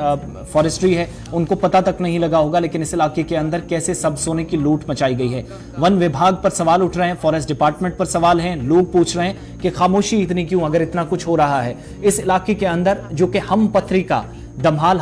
फॉरेस्ट्री है, उनको पता तक नहीं लगा होगा। लेकिन इस इलाके के अंदर कैसे सब सोने की लूट मचाई गई है। वन विभाग पर सवाल उठ रहे हैं, फॉरेस्ट डिपार्टमेंट पर सवाल हैं, लोग पूछ रहे हैं कि खामोशी इतनी क्यों अगर इतना कुछ हो रहा है इस इलाके के अंदर, जो कि हमपथरी का दमहाल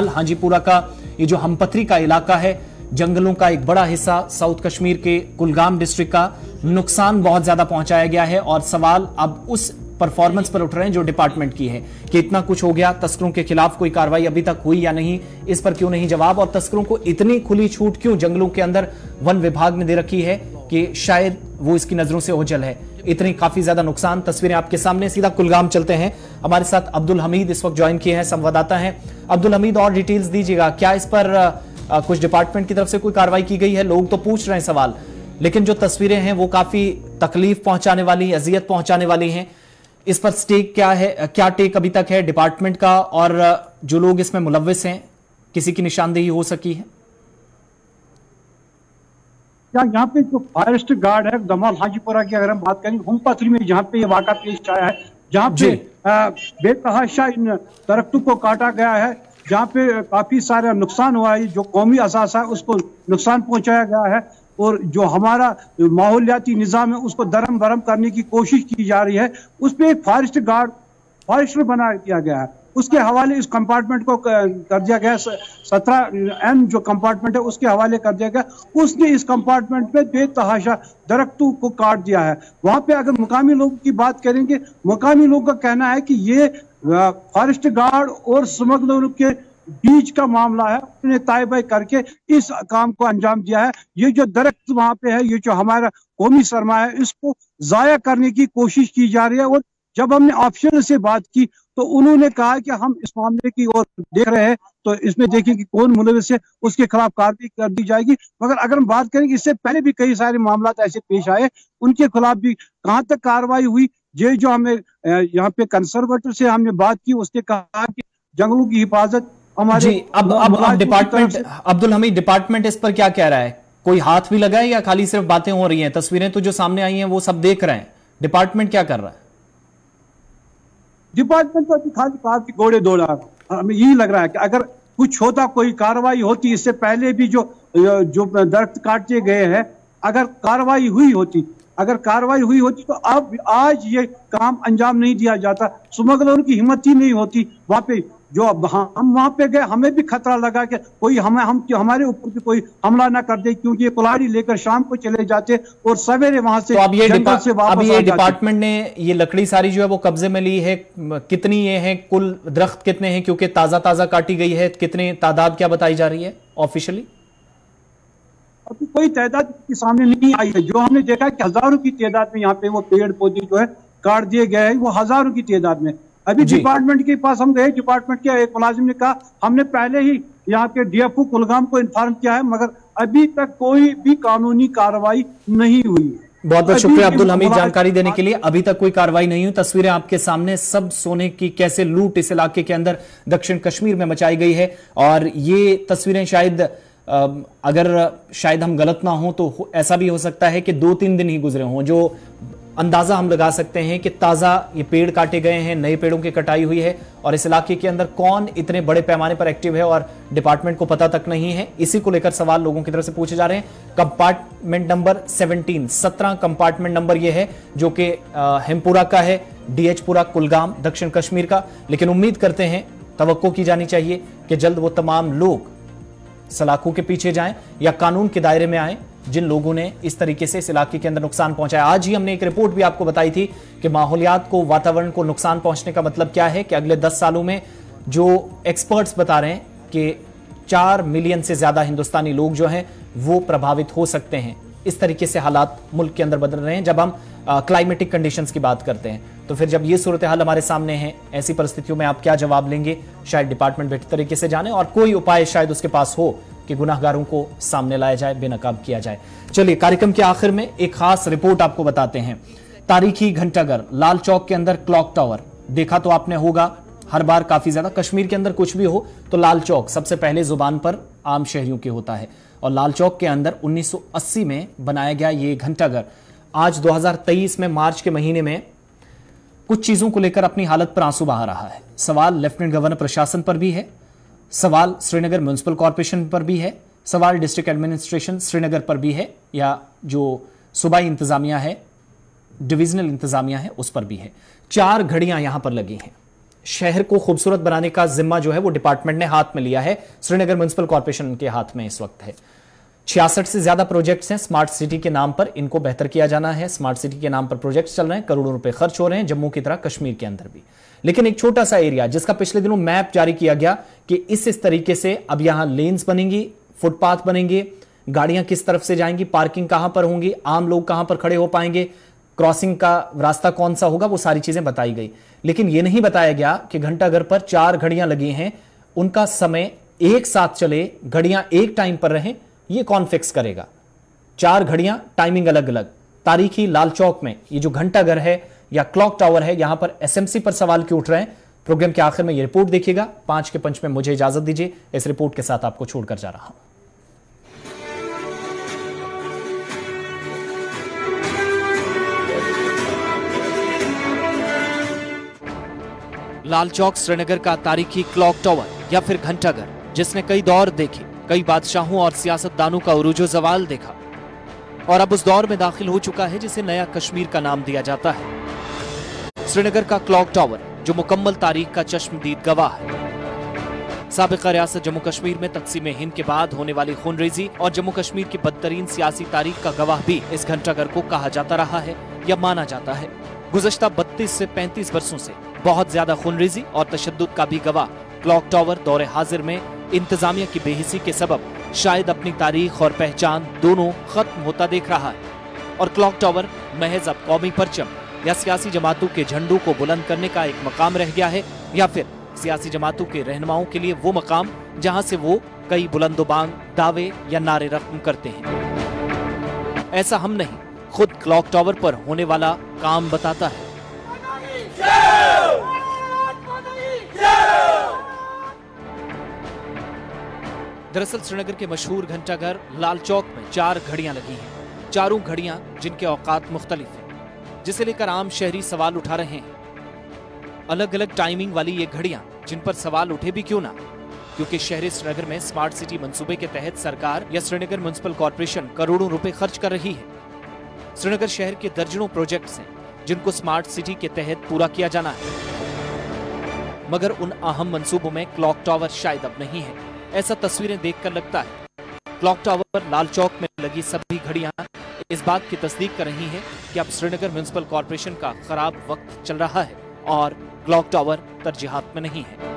हांजीपुरा का ये जो हमपथरी का इलाका है, जंगलों का एक बड़ा हिस्सा साउथ कश्मीर के कुलगाम डिस्ट्रिक्ट का नुकसान बहुत ज्यादा पहुंचाया गया है। और सवाल अब उस परफॉर्मेंस पर उठ रहे हैं जो डिपार्टमेंट की है कि इतना कुछ हो गया, तस्करों के खिलाफ कोई कार्रवाई अभी तक हुई या नहीं, इस पर क्यों नहीं जवाब, और तस्करों को इतनी खुली छूट क्यों जंगलों के अंदर वन विभाग ने दे रखी है कि शायद वो इसकी नजरों से ओझल है। इतनी काफी ज्यादा नुकसान, तस्वीरें आपके सामने। सीधा कुलगाम चलते हैं, हमारे साथ अब्दुल हमीद इस वक्त ज्वाइन किए हैं, संवाददाता हैं। अब्दुल हमीद, और डिटेल्स दीजिएगा, क्या इस पर कुछ डिपार्टमेंट की तरफ से कोई कार्रवाई की गई है? लोग तो पूछ रहे हैं सवाल, लेकिन जो तस्वीरें हैं वो काफी तकलीफ पहुंचाने वाली, अजियत पहुंचाने वाली हैं। इस पर स्टेक क्या है, क्या टेक अभी तक है डिपार्टमेंट का, और जो लोग इसमें मुलव्विस हैं किसी की निशानदेही हो सकी है? यहाँ पे जो फॉरेस्ट गार्ड है दमहाल हांजीपुरा की अगर हम बात करें, हमपथरी में जहाँ पे ये वाक़ा पेश आया है, जहाँ पे बेतहाशा इन दरख्तों को काटा गया है, जहाँ पे काफी सारा नुकसान हुआ है, जो कौमी असासा है उसको नुकसान पहुंचाया गया है, और जो हमारा माहौलियाती निज़ाम है उसको दरम बरम करने की कोशिश की जा रही है। उस पर एक फॉरेस्ट गार्ड, फॉरेस्टर बना दिया गया है, उसके हवाले इस कंपार्टमेंट को कर दिया गया। 17N जो कंपार्टमेंट है उसके हवाले कर दिया गया। उसने इस कंपार्टमेंट में बेतहाशा दरख्तों को काट दिया है। वहां पे अगर मुकामी लोगों की बात करेंगे, मुकामी लोगों का कहना है कि ये फॉरेस्ट गार्ड और स्मगलरों के बीच का मामला है, उन्हें ताय बाय करके इस काम को अंजाम दिया है। ये जो दरख्त वहां पे है, ये जो हमारा कौमी सरमाया है, इसको जाया करने की कोशिश की जा रही है। और जब हमने ऑफिसर से बात की तो उन्होंने कहा कि हम इस मामले की ओर देख रहे हैं, तो इसमें देखें कि कौन मुलविस है, उसके खिलाफ कार्रवाई कर दी जाएगी। मगर अगर हम बात करें, इससे पहले भी कई सारे मामला ऐसे पेश आए, उनके खिलाफ भी कहाँ तक कार्रवाई हुई। ये जो हमें यहाँ पे कंजर्वेटर से हमने बात की, उसने कहा कि जंगलों की हिफाजत हमारे जी। अब डिपार्टमेंट, अब्दुल हमीद, डिपार्टमेंट इस पर क्या कह रहा है? कोई हाथ भी लगा है या खाली सिर्फ बातें हो रही हैं? तस्वीरें तो जो सामने आई हैं वो सब देख रहे हैं, डिपार्टमेंट क्या कर रहा है? डिपार्टमेंट तो खाली कहा कि घोड़े दौड़ा। हमें यही लग रहा है कि अगर कुछ होता, कोई कार्रवाई होती, इससे पहले भी जो दरख्त काटे गए हैं, अगर कार्रवाई हुई होती अगर कार्रवाई हुई होती तो अब आज ये काम अंजाम नहीं दिया जाता। स्मगलरों की हिम्मत ही नहीं होती। वहां पे जो हम वहां पे गए, हमें भी खतरा लगा कि कोई हमारे ऊपर भी कोई हमला ना कर दे, क्योंकि ये कुल्हाड़ी लेकर शाम को चले जाते और सवेरे वहां से तो अब ये डिपार्टमेंट ने ये लकड़ी सारी जो है वो कब्जे में ली है। कितनी ये है, कुल दरख्त कितने हैं, क्योंकि ताजा ताजा काटी गई है, कितनी तादाद क्या बताई जा रही है ऑफिशियली? अभी कोई तादाद के सामने नहीं आई है। जो हमने देखा कि हजारों की तादाद में यहाँ पे वो पेड़ पौधे जो है काट दिए गए हैं, वो हजारों की तादाद में। अभी डिपार्टमेंट के पास हम गए, डिपार्टमेंट के एक मुलाजिम ने कहा हमने पहले ही यहाँ के डीएफओ कुलगाम को इन्फॉर्म किया है, मगर अभी तक कोई भी कानूनी कार्रवाई नहीं हुई है। बहुत बहुत शुक्रिया अब्दुल हमीद जानकारी देने के लिए। अभी तक कोई कार्रवाई नहीं हुई। तस्वीरें आपके सामने, सब सोने की कैसे लूट इस इलाके के अंदर दक्षिण कश्मीर में मचाई गई है। और ये तस्वीरें शायद शायद हम गलत ना हो तो ऐसा भी हो सकता है कि 2-3 दिन ही गुजरे हों, जो अंदाजा हम लगा सकते हैं कि ताजा ये पेड़ काटे गए हैं, नए पेड़ों की कटाई हुई है। और इस इलाके के अंदर कौन इतने बड़े पैमाने पर एक्टिव है और डिपार्टमेंट को पता तक नहीं है, इसी को लेकर सवाल लोगों की तरफ से पूछे जा रहे हैं। कंपार्टमेंट नंबर 17 कंपार्टमेंट नंबर ये है जो कि हिमपुरा का है, डीएचपुरा कुलगाम दक्षिण कश्मीर का। लेकिन उम्मीद करते हैं, तवक्को की जानी चाहिए कि जल्द वो तमाम लोग सलाखों के पीछे जाएं या कानून के दायरे में आएं जिन लोगों ने इस तरीके से इस इलाके के अंदर नुकसान पहुंचाया। आज ही हमने एक रिपोर्ट भी आपको बताई थी कि माहौलियात को, वातावरण को नुकसान पहुंचने का मतलब क्या है कि अगले 10 सालों में जो एक्सपर्ट्स बता रहे हैं कि 4 मिलियन से ज्यादा हिंदुस्तानी लोग जो हैं वो प्रभावित हो सकते हैं। इस तरीके से हालात मुल्क के अंदर बदल रहे हैं। जब हम क्लाइमेटिक कंडीशंस की बात करते हैं तो फिर जब ये सूरत हाल हमारे सामने है, ऐसी परिस्थितियों में आप क्या जवाब लेंगे? शायद डिपार्टमेंट बेहतर तरीके से जाने और कोई उपाय शायद उसके पास हो कि गुनाहगारों को सामने लाया जाए, बेनकाब किया जाए। चलिए, कार्यक्रम के आखिर में एक खास रिपोर्ट आपको बताते हैं। तारीखी घंटाघर लाल चौक के अंदर क्लॉक टावर देखा तो आपने होगा हर बार काफी ज्यादा। कश्मीर के अंदर कुछ भी हो तो लाल चौक सबसे पहले जुबान पर आम शहरियों के होता है। और लाल चौक के अंदर 1980 में बनाया गया ये घंटाघर आज 2023 में मार्च के महीने में कुछ चीजों को लेकर अपनी हालत पर आंसू बहा रहा है। सवाल लेफ्टिनेंट गवर्नर प्रशासन पर भी है, सवाल श्रीनगर म्युनिसिपल कॉर्पोरेशन पर भी है, सवाल डिस्ट्रिक्ट एडमिनिस्ट्रेशन श्रीनगर पर भी है, या जो सूबाई इंतजामिया है, डिविजनल इंतजामिया है, उस पर भी है। 4 घड़ियां यहां पर लगी हैं। शहर को खूबसूरत बनाने का जिम्मा जो है वो डिपार्टमेंट ने हाथ में लिया है, श्रीनगर म्युनिसिपल कॉर्पोरेशन के हाथ में इस वक्त है। 66 से ज्यादा प्रोजेक्ट्स हैं स्मार्ट सिटी के नाम पर, इनको बेहतर किया जाना है। स्मार्ट सिटी के नाम पर प्रोजेक्ट्स चल रहे हैं, करोड़ों रुपए खर्च हो रहे हैं, जम्मू की तरह कश्मीर के अंदर भी। लेकिन एक छोटा सा एरिया जिसका पिछले दिनों मैप जारी किया गया कि इस तरीके से अब यहां लेन्स बनेंगी, फुटपाथ बनेंगे, गाड़ियां किस तरफ से जाएंगी, पार्किंग कहां पर होंगी, आम लोग कहां पर खड़े हो पाएंगे, क्रॉसिंग का रास्ता कौन सा होगा, वो सारी चीजें बताई गई। लेकिन यह नहीं बताया गया कि घंटाघर पर 4 घड़ियां लगी हैं, उनका समय एक साथ चले, घड़ियां एक टाइम पर रहें, ये कौन फिक्स करेगा? 4 घड़ियां, टाइमिंग अलग अलग। तारीखी लाल चौक में ये जो घंटाघर है या क्लॉक टावर है, यहां पर एसएमसी पर सवाल क्यों उठ रहे हैं? प्रोग्राम के आखिर में ये रिपोर्ट देखिएगा। 5 के पंच में मुझे इजाजत दीजिए, इस रिपोर्ट के साथ आपको छोड़कर जा रहा हूं। लाल चौक श्रीनगर का तारीखी क्लॉक टावर या फिर घंटाघर, जिसने कई दौर देखे, कई बादशाहों और सियासतदानों का उरूजो जवाल देखा और अब उस दौर में दाखिल हो चुका है जिसे नया कश्मीर का नाम दिया जाता है। श्रीनगर का क्लॉक टावर जो मुकम्मल तारीख का चश्मदीद गवाह है। साबिका रियासत जम्मू कश्मीर में तकसीम हिंद के बाद होने वाली खूनरेजी और जम्मू कश्मीर की बदतरीन सियासी तारीख का गवाह भी इस घंटाघर को कहा जाता रहा है या माना जाता है। गुज़श्ता 32 से 35 वर्षों से बहुत ज्यादा खूनरेजी और तशद्दुद का भी गवाह क्लॉक टावर दौरे हाजिर में इंतजामिया की बेहिसी के सबब शायद अपनी तारीख और पहचान दोनों खत्म होता देख रहा है। और क्लॉक टावर महज अब कौमी परचम या सियासी जमातों के झंडों को बुलंद करने का एक मकाम रह गया है, या फिर सियासी जमातों के रहनुमाओं के लिए वो मकाम जहां से वो कई बुलंदोबांग दावे या नारे रकम करते हैं। ऐसा हम नहीं, खुद क्लॉक टावर पर होने वाला काम बताता है। दरअसल श्रीनगर के मशहूर घंटाघर लाल चौक में 4 घड़ियां लगी हैं। चारों घड़ियां जिनके औकात मुख्तलिफ हैं, जिसे लेकर आम शहरी सवाल उठा रहे हैं। अलग अलग टाइमिंग वाली ये घड़ियां जिन पर सवाल उठे भी क्यों ना, क्योंकि शहरी श्रीनगर में स्मार्ट सिटी मंसूबे के तहत सरकार या श्रीनगर म्युनिसिपल कॉर्पोरेशन करोड़ों रुपए खर्च कर रही है। श्रीनगर शहर के दर्जनों प्रोजेक्ट्स हैं जिनको स्मार्ट सिटी के तहत पूरा किया जाना है, मगर उन अहम मंसूबों में क्लॉक टावर शायद अब नहीं है। ऐसा तस्वीरें देखकर लगता है। क्लॉक टावर लाल चौक में लगी सभी घड़ियां इस बात की तस्दीक कर रही हैं कि अब श्रीनगर म्युनिसिपल कॉर्पोरेशन का खराब वक्त चल रहा है और क्लॉक टावर तरजीहात में नहीं है।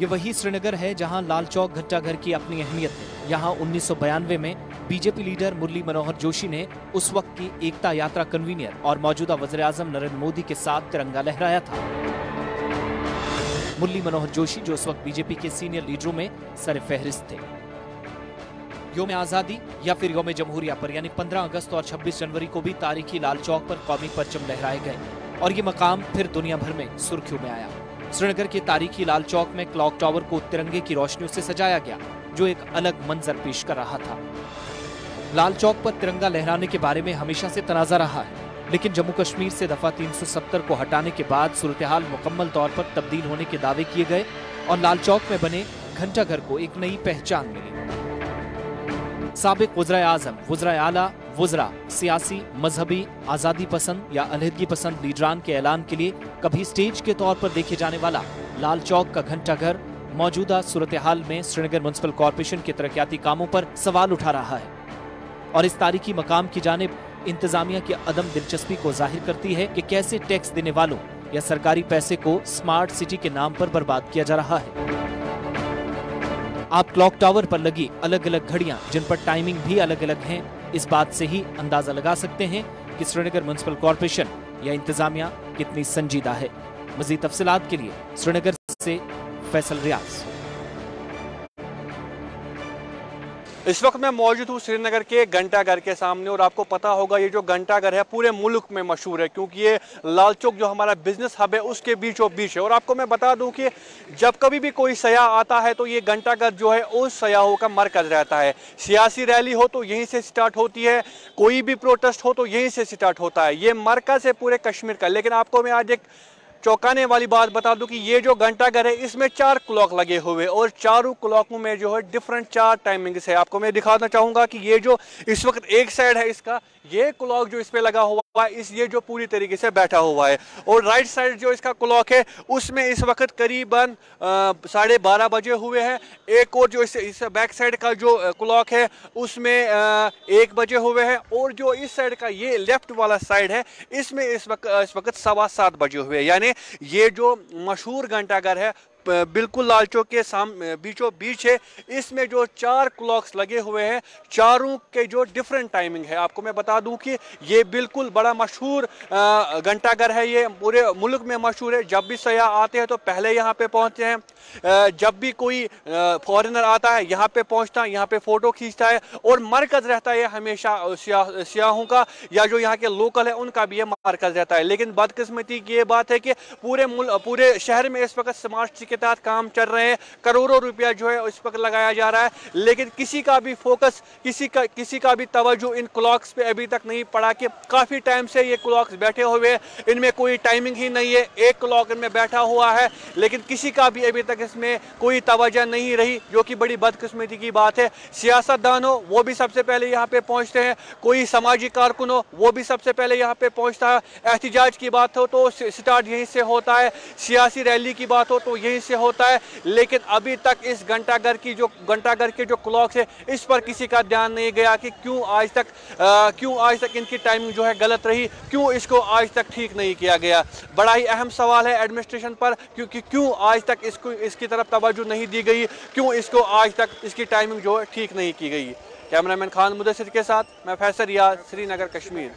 ये वही श्रीनगर है जहां लाल चौक घंटाघर की अपनी अहमियत है। यहां 1992 में बीजेपी लीडर मुरली मनोहर जोशी ने उस वक्त की एकता यात्रा कन्वीनियर और मौजूदा वज़ीर-ए-आज़म नरेंद्र मोदी के साथ तिरंगा लहराया था। मुरली मनोहर जोशी जो उस वक्त बीजेपी के सीनियर लीडरों में सरफहरिस्त थे। योम आजादी या फिर योम जमहूरिया पर यानी 15 अगस्त और 26 जनवरी को भी तारीखी लाल चौक पर कौमी परचम लहराए गए और ये मकाम फिर दुनिया भर में सुर्खियों में आया। श्रीनगर के तारीखी लाल चौक में क्लॉक टावर को तिरंगे की रोशनियों से सजाया गया जो एक अलग मंजर पेश कर रहा था। लाल चौक पर तिरंगा लहराने के बारे में हमेशा से तनाजा रहा है, लेकिन जम्मू कश्मीर से दफा 370 को हटाने के बाद सूरत-ए-हाल मुकम्मल तौर पर तब्दील होने के दावे किए गए और लाल चौक में बने घंटाघर को एक नई पहचान मिली। साबिक वज़ीर-ए-आज़म, वज़ीर-ए-आला, वज़रा, सियासी, मजहबी, आज़ादी पसंद या अलहदगी पसंद लीडरान के ऐलान के लिए कभी स्टेज के तौर पर देखे जाने वाला लाल चौक का घंटाघर मौजूदा सूरत-ए-हाल में श्रीनगर म्युनिसिपल कॉर्पोरेशन के तरक्याती कामों पर सवाल उठा रहा है और इस तारीखी मकाम की जानिब इंतजामिया की अदम दिलचस्पी को जाहिर करती है कि कैसे टैक्स देने वालों या सरकारी पैसे को स्मार्ट सिटी के नाम पर बर्बाद किया जा रहा है। आप क्लॉक टावर पर लगी अलग अलग घड़ियां जिन पर टाइमिंग भी अलग अलग है, इस बात से ही अंदाजा लगा सकते हैं कि श्रीनगर म्युनिसिपल कॉर्पोरेशन या इंतजामिया कितनी संजीदा है। मजीद तफसीलात के लिए श्रीनगर से फैसल रियाज। इस वक्त मैं मौजूद हूँ श्रीनगर के घंटाघर के सामने और आपको पता होगा ये जो घंटाघर है पूरे मुल्क में मशहूर है क्योंकि ये लाल चौक जो हमारा बिजनेस हब है उसके बीचों बीच है। और आपको मैं बता दूं कि जब कभी भी कोई सयाह आता है तो ये घंटाघर जो है उस सयाहों का मरकज़ रहता है। सियासी रैली हो तो यहीं से स्टार्ट होती है, कोई भी प्रोटेस्ट हो तो यहीं से स्टार्ट होता है। ये मरकज़ है पूरे कश्मीर का। लेकिन आपको मैं आज एक चौंकाने वाली बात बता दूं कि ये जो घंटाघर है इसमें 4 क्लॉक लगे हुए और चारों क्लॉकों में जो है डिफरेंट 4 टाइमिंग्स है। आपको मैं दिखाना चाहूंगा कि ये जो इस वक्त एक साइड है इसका ये क्लॉक जो इस पे लगा हुआ है ये जो पूरी तरीके से बैठा हुआ है और राइट साइड जो इसका क्लॉक है उसमें इस वक्त करीबन 12:30 बजे हुए हैं। एक और जो इस बैक साइड का जो क्लॉक है उसमें 1 बजे हुए हैं और जो इस साइड का ये लेफ्ट वाला साइड है इसमें इस वक्त 7:15 बजे हुए हैं। यानी ये जो मशहूर घंटाघर है बिल्कुल लाल चौक के बीचों बीच है। इसमें जो 4 क्लॉक्स लगे हुए हैं चारों के जो डिफरेंट टाइमिंग है। आपको मैं बता दूं कि ये बिल्कुल बड़ा मशहूर घंटाघर है, ये पूरे मुल्क में मशहूर है। जब भी सयाह आते हैं तो पहले यहाँ पे पहुँचते हैं। जब भी कोई फॉरेनर आता है यहाँ पे पहुँचता है, यहाँ पे फ़ोटो खींचता है और मरकज़ रहता है हमेशा सियाहों का या जो यहाँ के लोकल है उनका भी ये मरकज़ रहता है। लेकिन बदकिस्मती की ये बात है कि पूरे शहर में इस वक्त स्मार्ट के तहत काम चल रहे हैं, करोड़ों रुपया जो है इस पर लगाया जा रहा है, लेकिन किसी का भी फोकस किसी का भी तवज्जो इन क्लॉक्स पे अभी तक नहीं पड़ा कि काफ़ी टाइम से ये क्लॉक्स बैठे हुए हैं, इनमें कोई टाइमिंग ही नहीं है। एक क्लॉक इनमें बैठा हुआ है लेकिन किसी का भी अभी तक इसमें कोई तवज्जो नहीं रही, जो कि बड़ी बदकिस्मती की बात है। सियासतदान हो वो भी सबसे पहले यहाँ पे पहुँचते हैं, कोई समाजी कारकुन हो वो भी सबसे पहले यहाँ पे पहुँचता है। एहतिजाज की बात हो तो स्टार्ट यहीं से होता है, सियासी रैली की बात हो तो यहीं से होता है। लेकिन अभी तक इस घंटाघर के जो क्लॉक्स है इस पर किसी का ध्यान नहीं गया कि क्यों आज तक इनकी टाइमिंग जो है गलत रही, क्यों इसको आज तक ठीक नहीं किया गया। बड़ा ही अहम सवाल है एडमिनिस्ट्रेशन पर क्योंकि क्यों आज तक इसकी तरफ तवज्जो नहीं दी गई, क्यों इसको आज तक इसकी टाइमिंग जो है ठीक नहीं की गई। कैमरामैन खान मुदस्सिर के साथ मैं फैसल रियाज, श्रीनगर, कश्मीर।